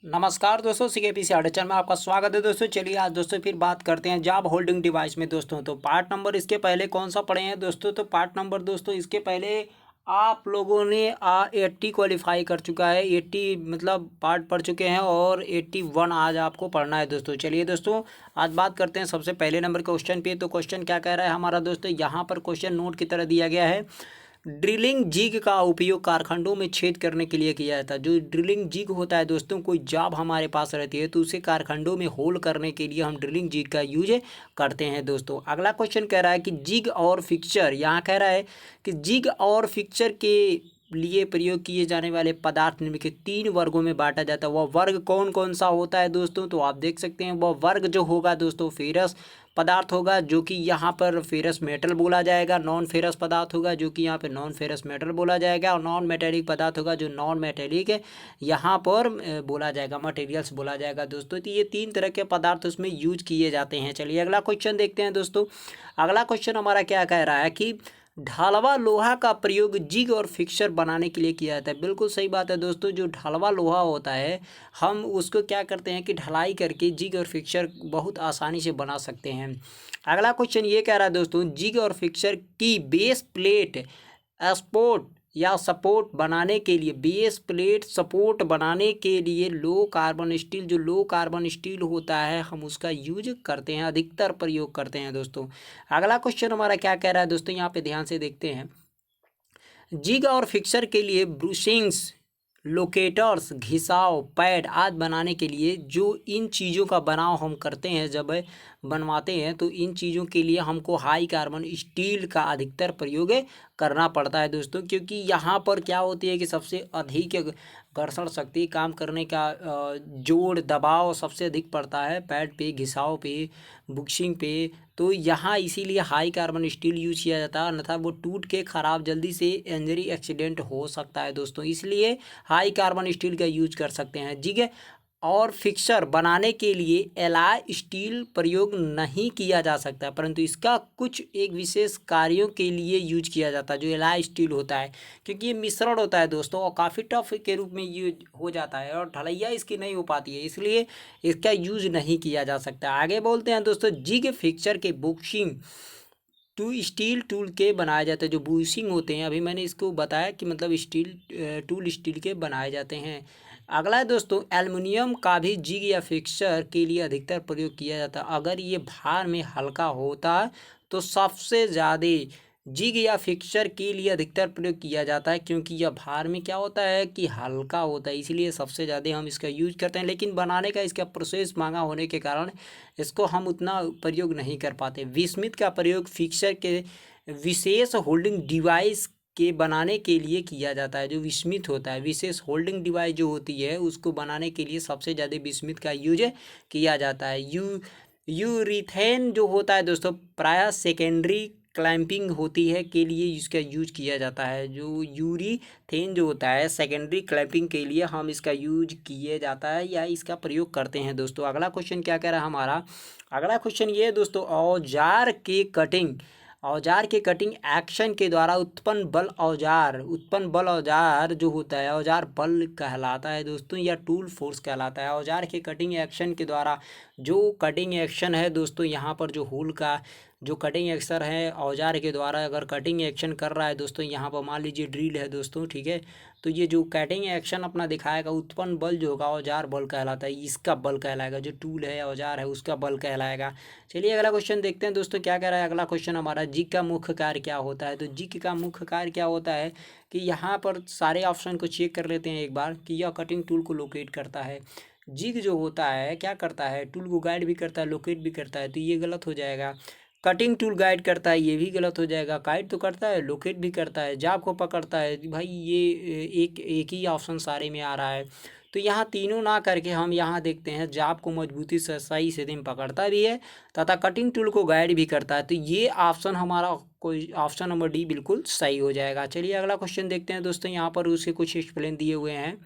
नमस्कार दोस्तों, सीकेपीसी ऑडिशन में आपका स्वागत है दोस्तों। चलिए आज दोस्तों फिर बात करते हैं जॉब होल्डिंग डिवाइस में दोस्तों। तो पार्ट नंबर इसके पहले कौन सा पढ़े हैं दोस्तों? तो पार्ट नंबर दोस्तों इसके पहले आप लोगों ने 80 क्वालिफाई कर चुका है। 80 मतलब पार्ट पढ़ चुके हैं और 81 आज आपको पढ़ना है दोस्तों। चलिए दोस्तों आज बात करते हैं सबसे पहले नंबर क्वेश्चन पे। तो क्वेश्चन क्या कह रहा है हमारा दोस्तों, यहाँ पर क्वेश्चन नोट की तरह दिया गया है। ड्रिलिंग जिग का उपयोग कारखंडों में छेद करने के लिए किया जाता है। जो ड्रिलिंग जिग होता है दोस्तों, कोई जॉब हमारे पास रहती है तो उसे कारखंडों में होल करने के लिए हम ड्रिलिंग जिग का यूज करते हैं दोस्तों। अगला क्वेश्चन कह रहा है कि जिग और फिक्सचर, यहाँ कह रहा है कि जिग और फिक्सचर के लिए प्रयोग किए जाने वाले पदार्थ निम्नलिखित 3 वर्गों में बांटा जाता है। वह वर्ग कौन कौन सा होता है दोस्तों? तो आप देख सकते हैं वह वर्ग जो होगा दोस्तों फेरस पदार्थ होगा, जो कि यहाँ पर फेरस मेटल बोला जाएगा। नॉन फेरस पदार्थ होगा जो कि यहाँ पे नॉन फेरस मेटल बोला जाएगा। और नॉन मेटेलिक पदार्थ होगा जो नॉन मेटेलिक यहाँ पर बोला जाएगा, मटेरियल्स बोला जाएगा दोस्तों। तो ये 3 तरह के पदार्थ उसमें यूज किए जाते हैं। चलिए अगला क्वेश्चन देखते हैं दोस्तों। अगला क्वेश्चन हमारा क्या कह रहा है कि ढालवा लोहा का प्रयोग जिग और फिक्सर बनाने के लिए किया जाता है। बिल्कुल सही बात है दोस्तों। जो ढालवा लोहा होता है हम उसको क्या करते हैं कि ढलाई करके जिग और फिक्सर बहुत आसानी से बना सकते हैं। अगला क्वेश्चन ये कह रहा है दोस्तों, जिग और फिक्सर की बेस प्लेट स्पोर्ट या सपोर्ट बनाने के लिए, बेस प्लेट सपोर्ट बनाने के लिए लो कार्बन स्टील, जो लो कार्बन स्टील होता है हम उसका यूज करते हैं, अधिकतर प्रयोग करते हैं दोस्तों। अगला क्वेश्चन हमारा क्या कह रहा है दोस्तों, यहाँ पे ध्यान से देखते हैं। जिग और फिक्सर के लिए ब्रूशिंग्स, लोकेटर्स, घिसाव, पैड आदि बनाने के लिए जो इन चीज़ों का बनाव हम करते हैं, जब बनवाते हैं तो इन चीज़ों के लिए हमको हाई कार्बन स्टील का अधिकतर प्रयोग करना पड़ता है दोस्तों। क्योंकि यहाँ पर क्या होती है कि सबसे अधिक घर्षण शक्ति काम करने का जोड़ दबाव सबसे अधिक पड़ता है पैड पे, घिसाव पे, बुशिंग पे। तो यहाँ इसीलिए हाई कार्बन स्टील यूज किया जाता है, अन्यथा वो टूट के ख़राब जल्दी से इंजरी एक्सीडेंट हो सकता है दोस्तों। इसलिए हाई कार्बन स्टील का यूज कर सकते हैं। जिग और फिक्सर बनाने के लिए एलॉय स्टील प्रयोग नहीं किया जा सकता, परंतु इसका कुछ एक विशेष कार्यों के लिए यूज किया जाता है जो एलॉय स्टील होता है। क्योंकि ये मिश्रण होता है दोस्तों और काफ़ी टफ के रूप में यूज हो जाता है और ढलैया इसकी नहीं हो पाती है, इसलिए इसका यूज नहीं किया जा सकता। आगे बोलते हैं दोस्तों, जिग फिक्सर के बुशिंग टू स्टील टूल के बनाए जाते हैं। जो बुशिंग होते हैं, अभी मैंने इसको बताया कि मतलब स्टील टूल स्टील के बनाए जाते हैं। अगला है दोस्तों, एल्युमिनियम का भी जिग या फिक्सर के लिए अधिकतर प्रयोग किया जाता है। अगर ये भार में हल्का होता तो सबसे ज़्यादा जिग या फिक्सर के लिए अधिकतर प्रयोग किया जाता है, क्योंकि यह भार में क्या होता है कि हल्का होता है, इसलिए सबसे ज़्यादा हम इसका यूज करते हैं। लेकिन बनाने का इसका प्रोसेस महंगा होने के कारण इसको हम उतना प्रयोग नहीं कर पाते। विस्मित का प्रयोग फिक्सर के विशेष होल्डिंग डिवाइस के बनाने के लिए किया जाता है। जो विस्मित होता है, विशेष होल्डिंग डिवाइस जो होती है उसको बनाने के लिए सबसे ज़्यादा विस्मित का यूज किया जाता है। यूरीथेन जो होता है दोस्तों, प्रायः सेकेंडरी क्लैंपिंग होती है के लिए इसका यूज किया जाता है। जो यूरीथेन जो होता है सेकेंडरी क्लैंपिंग के लिए हम इसका यूज किए जाता है या इसका प्रयोग करते हैं दोस्तों। अगला क्वेश्चन क्या कह रहा है हमारा, अगला क्वेश्चन ये है दोस्तों, औजार के कटिंग एक्शन के द्वारा उत्पन्न बल औजार जो होता है औजार बल कहलाता है दोस्तों, या टूल फोर्स कहलाता है। औजार के कटिंग एक्शन के द्वारा जो कटिंग एक्शन है दोस्तों, यहाँ पर जो होल का जो कटिंग एक्शन है औजार के द्वारा अगर कटिंग एक्शन कर रहा है दोस्तों, यहाँ पर मान लीजिए ड्रिल है दोस्तों, ठीक है, तो ये जो कटिंग एक्शन अपना दिखाएगा उत्पन्न बल जो होगा औजार बल कहलाता है, इसका बल कहलाएगा। जो टूल है औजार है उसका बल कहलाएगा। चलिए अगला क्वेश्चन देखते हैं दोस्तों क्या कह रहा है। अगला क्वेश्चन हमारा, जिग का मुख्य कार्य क्या होता है? तो जिग का मुख्य कार्य क्या होता है कि यहाँ पर सारे ऑप्शन को चेक कर लेते हैं एक बार कि यह कटिंग टूल को लोकेट करता है। जिग जो होता है क्या करता है, टूल को गाइड भी करता है, लोकेट भी करता है, तो ये गलत हो जाएगा। कटिंग टूल गाइड करता है, ये भी गलत हो जाएगा। गाइड तो करता है, लोकेट भी करता है, जाब को पकड़ता है, भाई ये एक ही ऑप्शन सारे में आ रहा है। तो यहाँ तीनों ना करके हम यहाँ देखते हैं जाब को मजबूती से सही से दिन पकड़ता भी है तथा कटिंग टूल को गाइड भी करता है। तो ये ऑप्शन हमारा कोई ऑप्शन नंबर डी बिल्कुल सही हो जाएगा। चलिए अगला क्वेश्चन देखते हैं दोस्तों, यहाँ पर उसके कुछ एक्सप्लेन दिए हुए हैं।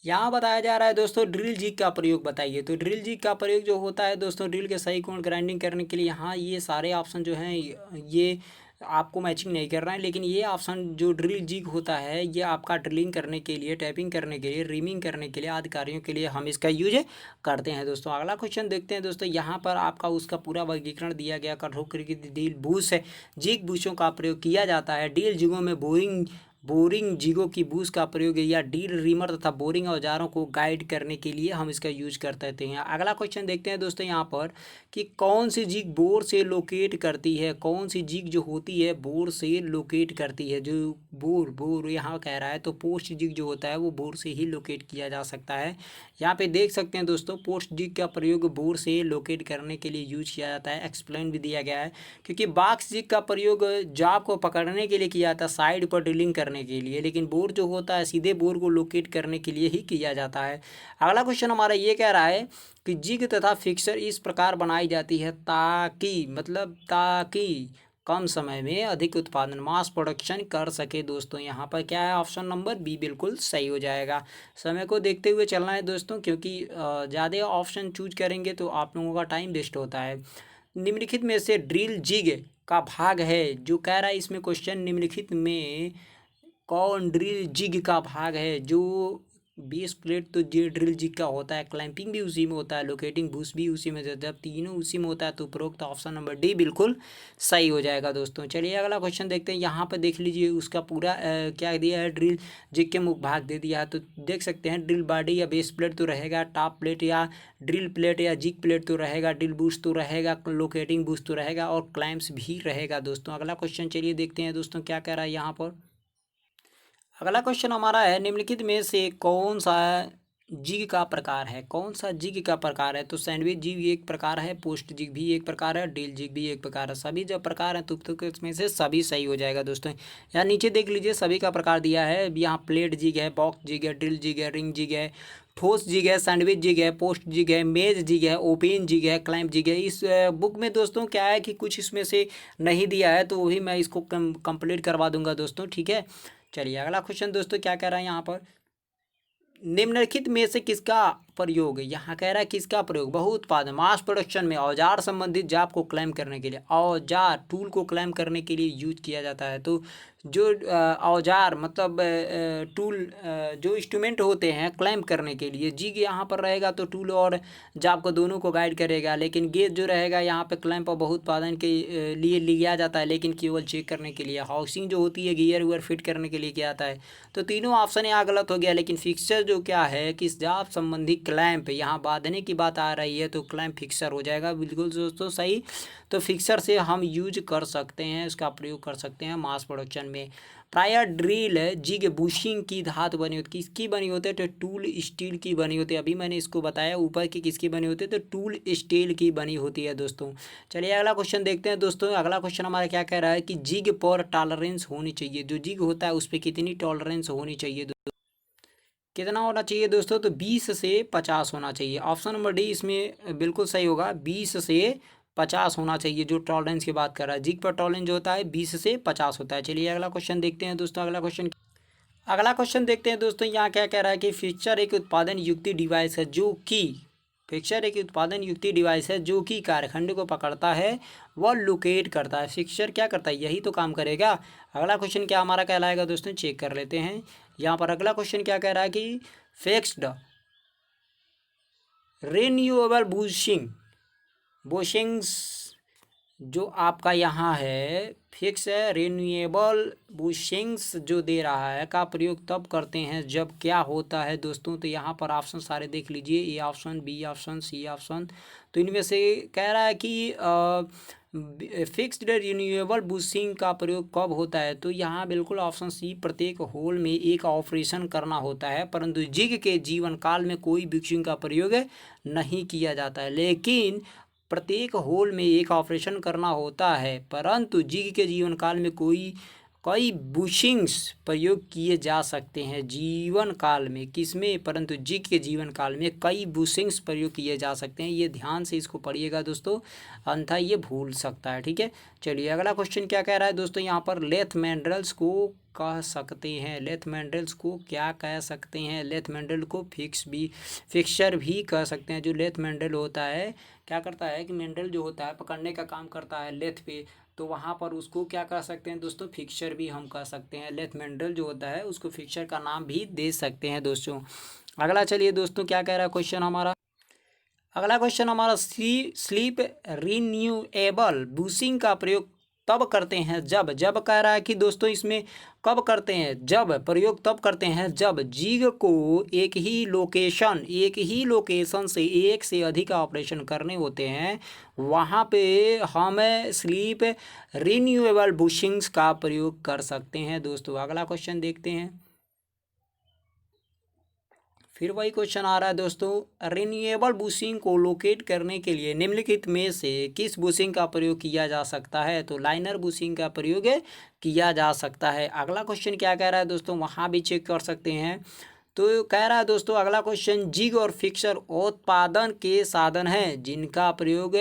यहाँ बताया जा रहा है दोस्तों, ड्रिल जिग का प्रयोग बताइए। तो ड्रिल जिग का प्रयोग जो होता है दोस्तों, ड्रिल के सही कोण ग्राइंडिंग करने के लिए, यहाँ ये सारे ऑप्शन जो हैं ये आपको मैचिंग नहीं कर रहा है। लेकिन ये ऑप्शन जो ड्रिल जिग होता है ये आपका ड्रिलिंग करने के लिए, टैपिंग करने के लिए, रिमिंग करने के लिए, आदि कार्यों के लिए हम इसका यूज करते हैं दोस्तों। अगला क्वेश्चन देखते हैं दोस्तों। यहाँ पर आपका उसका पूरा वर्गीकरण दिया गया। कठोर की डील बूस है, जिग बूशों का प्रयोग किया जाता है। डील जिगों में बोरिंग जिगों की बूस का प्रयोग या डील रीमर तथा बोरिंग औजारों को गाइड करने के लिए हम इसका यूज करते हैं। अगला क्वेश्चन देखते हैं दोस्तों यहाँ पर कि कौन सी जिग बोर से लोकेट करती है। कौन सी जिग जो होती है बोर से लोकेट करती है। जो बोर यहाँ कह रहा है तो पोस्ट जिग जो होता है वो बोर से ही लोकेट किया जा सकता है। यहाँ पे देख सकते हैं दोस्तों, पोस्ट जिग का प्रयोग बोर से लोकेट करने के लिए यूज किया जाता है। एक्सप्लेन भी दिया गया है, क्योंकि बॉक्स जिग का प्रयोग जॉब को पकड़ने के लिए किया जाता है, साइड पर ड्रिलिंग करने के लिए। लेकिन बोर जो होता है सीधे बोर को लोकेट करने के लिए ही किया जाता है। अगला क्वेश्चन हमारा ये कह रहा है कि जिग तथा फिक्सर इस प्रकार बनाई जाती है ताकि कम समय में अधिक उत्पादन, मास प्रोडक्शन कर सके। दोस्तों यहाँ पर क्या है, ऑप्शन नंबर बी बिल्कुल सही हो जाएगा। समय को देखते हुए चलना है दोस्तों, क्योंकि ज़्यादा ऑप्शन चूज करेंगे तो आप लोगों का टाइम वेस्ट होता है। निम्नलिखित में से ड्रिल जिग का भाग है, जो कह रहा है इसमें क्वेश्चन, निम्नलिखित में कौन ड्रिल जिग का भाग है। जो बेस प्लेट तो ड्रिल जिग का होता है, क्लैंपिंग भी उसी में होता है, लोकेटिंग बूस भी उसी में, जब तीनों उसी में होता है तो उपरोक्त ऑप्शन नंबर डी बिल्कुल सही हो जाएगा दोस्तों। चलिए अगला क्वेश्चन देखते हैं। यहाँ पर देख लीजिए उसका पूरा क्या दिया है, ड्रिल जिग के मुख्य भाग दे दिया है। तो देख सकते हैं ड्रिल बॉडी या बेस प्लेट तो रहेगा, टॉप प्लेट या ड्रिल प्लेट या जिग प्लेट तो रहेगा, ड्रिल बूस्ट तो रहेगा, लोकेटिंग बूस्ट तो रहेगा और क्लैंप्स भी रहेगा दोस्तों। अगला क्वेश्चन चलिए देखते हैं दोस्तों क्या कह रहा है यहाँ पर। अगला क्वेश्चन हमारा है, निम्नलिखित में से कौन सा जिग का प्रकार है। कौन सा जिग का प्रकार है। तो सैंडविच जिग एक प्रकार है, पोस्ट जिग भी एक प्रकार है, ड्रिल जिग भी एक प्रकार है। सभी जब प्रकार हैं तो इसमें से सभी सही हो जाएगा दोस्तों। यहाँ नीचे देख लीजिए सभी का प्रकार दिया है। यहाँ प्लेट जिग है, बॉक्स जिग है, ड्रिल जिग है, रिंग जिग है, ठोस जिग है, सैंडविच जिग है, पोस्ट जिग है, मेज जिग है, ओपन जिग है, क्लैंप जिग है। इस बुक में दोस्तों क्या है कि कुछ इसमें से नहीं दिया है, तो वही मैं इसको कंप्लीट करवा दूंगा दोस्तों, ठीक है। चलिए अगला क्वेश्चन दोस्तों क्या कह रहा है यहाँ पर, निम्नलिखित में से किसका प्रयोग, यहाँ कह रहा है किसका प्रयोग बहुउत्पादन मास प्रोडक्शन में औजार संबंधित जॉब को क्लेम करने के लिए, औजार टूल को क्लेम करने के लिए यूज किया जाता है। तो जो औजार मतलब टूल जो इंस्ट्रूमेंट होते हैं क्लेम करने के लिए, जिग यहाँ पर रहेगा तो टूल और जॉब को दोनों को गाइड करेगा। लेकिन गेज जो रहेगा यहाँ पे क्लैंप और बहुउत्पादन के लिए लिया जाता है, लेकिन केवल चेक करने के लिए। हाउसिंग जो होती है गियर वुयर फिट करने के लिए किया जाता है। तो तीनों ऑप्शन यहाँ गलत हो गया। लेकिन फिक्सर जो क्या है कि जॉब संबंधी क्लैंप, यहाँ बांधने की बात आ रही है तो क्लैंप फिक्सर हो जाएगा बिल्कुल दोस्तों सही। तो फिक्सर से हम यूज कर सकते हैं, इसका प्रयोग कर सकते हैं मास प्रोडक्शन में। प्राय ड्रिल जिग बुशिंग की धातु बनी होती, किसकी बनी होती है तो टूल स्टील की बनी होती है। अभी मैंने इसको बताया ऊपर की किसकी बनी होती है तो टूल स्टील की बनी होती है दोस्तों। चलिए अगला क्वेश्चन देखते हैं दोस्तों। अगला क्वेश्चन हमारा क्या कह रहा है कि जिग पर टॉलरेंस होनी चाहिए। जो जिग होता है उस पर कितनी टॉलरेंस होनी चाहिए, कितना होना चाहिए दोस्तों तो 20 से 50 होना चाहिए। ऑप्शन नंबर डी इसमें बिल्कुल सही होगा, 20 से 50 होना चाहिए। जो टॉलरेंस की बात कर रहा है, जिग पर टॉलरेंस जो होता है 20 से 50 होता है। चलिए अगला क्वेश्चन देखते हैं दोस्तों। अगला क्वेश्चन देखते हैं दोस्तों। यहाँ क्या कह रहा है कि फिक्सर एक उत्पादन युक्ति डिवाइस है जो कि कारखंड को पकड़ता है व लोकेट करता है। फिक्सर क्या करता है, यही तो काम करेगा। अगला क्वेश्चन क्या हमारा कहलाएगा दोस्तों, चेक कर लेते हैं। यहाँ पर अगला क्वेश्चन क्या कह रहा है कि फिक्स्ड रिन्यूएबल बुशिंग्स जो आपका यहाँ है फिक्स है, रिन्यूएबल बुशिंग्स जो दे रहा है का प्रयोग तब करते हैं जब क्या होता है दोस्तों। तो यहाँ पर ऑप्शन सारे देख लीजिए, A option, B option, C option. तो इनमें से कह रहा है कि फिक्स्ड रिन्यूएबल बुशिंग का प्रयोग कब होता है। तो यहाँ बिल्कुल ऑप्शन सी, प्रत्येक होल में एक ऑपरेशन करना होता है, परंतु जिग के जीवन काल में कोई बुशिंग का प्रयोग नहीं किया जाता है। लेकिन प्रत्येक होल में एक ऑपरेशन करना होता है, परंतु जिग के जीवन काल में कई बुशिंग्स प्रयोग किए जा सकते हैं। जीवन काल में किसमें, परंतु जिग के जीवन काल में कई बुशिंग्स प्रयोग किए जा सकते हैं। ये ध्यान से इसको पढ़िएगा दोस्तों, अन्यथा ये भूल सकता है, ठीक है। चलिए अगला क्वेश्चन क्या कह रहा है दोस्तों, यहाँ पर लेथ मैंड्रल्स को कह सकते हैं। लेथ मैंड्रल्स को क्या कह सकते हैं, लेथ मैंड्रल को फिक्सर भी कह सकते हैं। जो लेथ मैंड्रल होता है क्या करता है कि मैंड्रल जो होता है पकड़ने का काम करता है लेथ पे, तो वहाँ पर उसको क्या कर सकते हैं दोस्तों, फिक्सर भी हम कह सकते हैं। लेथ मिनरल जो होता है उसको फिक्सर का नाम भी दे सकते हैं दोस्तों। अगला चलिए दोस्तों क्या कह रहा है क्वेश्चन हमारा। अगला क्वेश्चन हमारा स्लीप रिन्यूएबल बूस्टिंग का प्रयोग तब करते हैं जब, जब कह रहा है कि दोस्तों इसमें कब करते हैं, जब प्रयोग तब करते हैं जब जिग को एक ही लोकेशन से एक से अधिक ऑपरेशन करने होते हैं, वहाँ पे हम स्लीप रिन्यूएबल बूस्टिंग्स का प्रयोग कर सकते हैं दोस्तों। अगला क्वेश्चन देखते हैं। फिर वही क्वेश्चन आ रहा है दोस्तों, रिन्यूएबल बूस्टिंग को लोकेट करने के लिए निम्नलिखित में से किस बूस्टिंग का प्रयोग किया जा सकता है, तो लाइनर बूस्टिंग का प्रयोग किया जा सकता है। अगला क्वेश्चन क्या कह रहा है दोस्तों, वहाँ भी चेक कर सकते हैं। तो कह रहा है दोस्तों अगला क्वेश्चन, जिग और फिक्सर उत्पादन के साधन हैं जिनका प्रयोग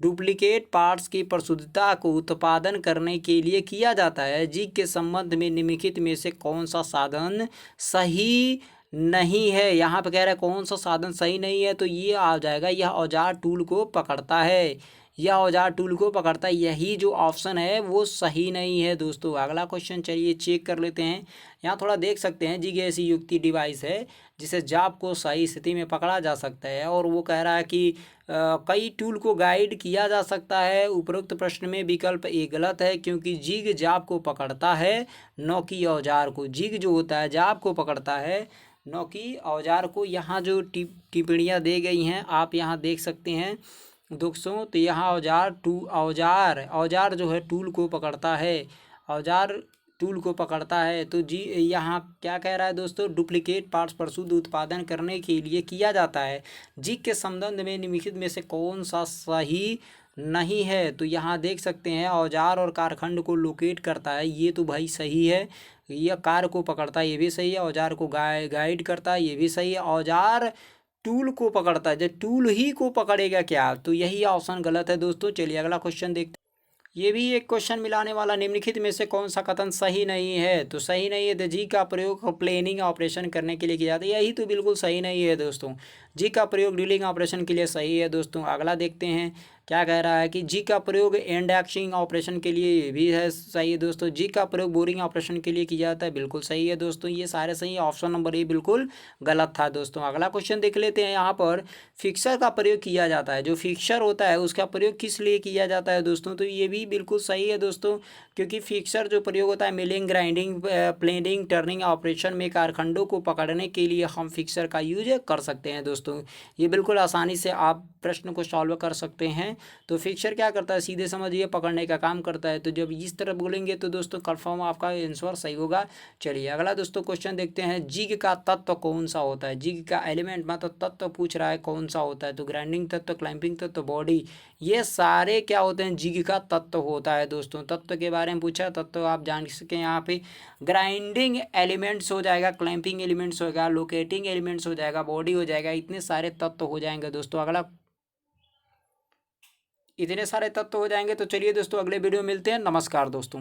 डुप्लीकेट पार्ट्स की प्रशुद्धता को उत्पादन करने के लिए किया जाता है। जिग के संबंध में निम्नलिखित में से कौन सा साधन सही नहीं है, यहाँ पे कह रहा है कौन सा साधन सही नहीं है, तो ये आ जाएगा यह औजार टूल को पकड़ता है, यह औजार टूल को पकड़ता है, यही जो ऑप्शन है वो सही नहीं है दोस्तों। अगला क्वेश्चन चलिए चेक कर लेते हैं। यहाँ थोड़ा देख सकते हैं, जिग ऐसी युक्ति डिवाइस है जिसे जाप को सही स्थिति में पकड़ा जा सकता है, और वो कह रहा है कि कई टूल को गाइड किया जा सकता है। उपरोक्त प्रश्न में विकल्प ए गलत है, क्योंकि जिग जाप को पकड़ता है न कि औजार को। जिग जो होता है जाप को पकड़ता है न कि औजार को। यहाँ जो टिप्पणियाँ दी गई हैं आप यहाँ देख सकते हैं दोस्तों। तो यहाँ औजार जो है टूल को पकड़ता है, औजार टूल को पकड़ता है। तो जी यहाँ क्या कह रहा है दोस्तों, डुप्लीकेट पार्ट्स प्रशुद्ध उत्पादन करने के लिए किया जाता है। जिग के संबंध में निम्नलिखित में से कौन सा सही नहीं है, तो यहाँ देख सकते हैं औजार और कारखंड को लोकेट करता है, ये तो भाई सही है। यह कार को पकड़ता है, ये भी सही है। औजार को गाइड करता है, ये भी सही है। औजार टूल को पकड़ता है, जब टूल ही को पकड़ेगा क्या, तो यही ऑप्शन गलत है दोस्तों। चलिए अगला क्वेश्चन देखते हैं। ये भी एक क्वेश्चन मिलाने वाला, निम्नलिखित में से कौन सा कथन सही नहीं है, तो सही नहीं है तो जी का प्रयोग प्लेनिंग ऑपरेशन करने के लिए किया जाता है, यही तो बिल्कुल सही नहीं है दोस्तों। जी का प्रयोग ड्रिलिंग ऑपरेशन के लिए सही है दोस्तों। अगला देखते हैं क्या कह रहा है कि जी का प्रयोग इंडेक्सिंग ऑपरेशन के लिए भी है, सही है दोस्तों। जी का प्रयोग बोरिंग ऑपरेशन के लिए किया जाता है, बिल्कुल सही है दोस्तों। ये सारे सही, ऑप्शन नंबर ए बिल्कुल गलत था दोस्तों। अगला क्वेश्चन देख लेते हैं। यहाँ पर फिक्सर का प्रयोग किया जाता है, जो फिक्सर होता है उसका प्रयोग किस लिए किया जाता है दोस्तों, तो ये भी बिल्कुल सही है दोस्तों। क्योंकि फिक्सर जो प्रयोग होता है milling, grinding, planning, turning operation में कारखंडों को पकड़ने के लिए हम फिक्सर का यूज कर सकते हैं दोस्तों। ये बिल्कुल आसानी से आप प्रश्न को सॉल्व कर सकते हैं। तो फिक्सर क्या करता है, सीधे समझिए पकड़ने का काम करता है। तो जब इस तरह बोलेंगे तो दोस्तों कंफर्म आपका आंसर सही होगा। चलिए अगला दोस्तों क्वेश्चन देखते हैं। जिग का तत्व कौन सा होता है, जिग का एलिमेंट मतलब तत्व पूछ रहा है कौन सा होता है, तो ग्राइंडिंग तत्व, क्लैंपिंग तत्व, बॉडी, ये सारे क्या होते हैं, जिग का तत्व होता है दोस्तों। तत्व के बारे में पूछा, तत्व आप जान सकें यहाँ पे ग्राइंडिंग एलिमेंट्स हो जाएगा, क्लैंपिंग एलिमेंट्स होगा, लोकेटिंग एलिमेंट्स हो जाएगा, बॉडी हो जाएगा, इतने सारे तत्व हो जाएंगे दोस्तों। अगला इतने सारे तत्व हो जाएंगे। तो चलिए दोस्तों अगले वीडियो में मिलते हैं। नमस्कार दोस्तों।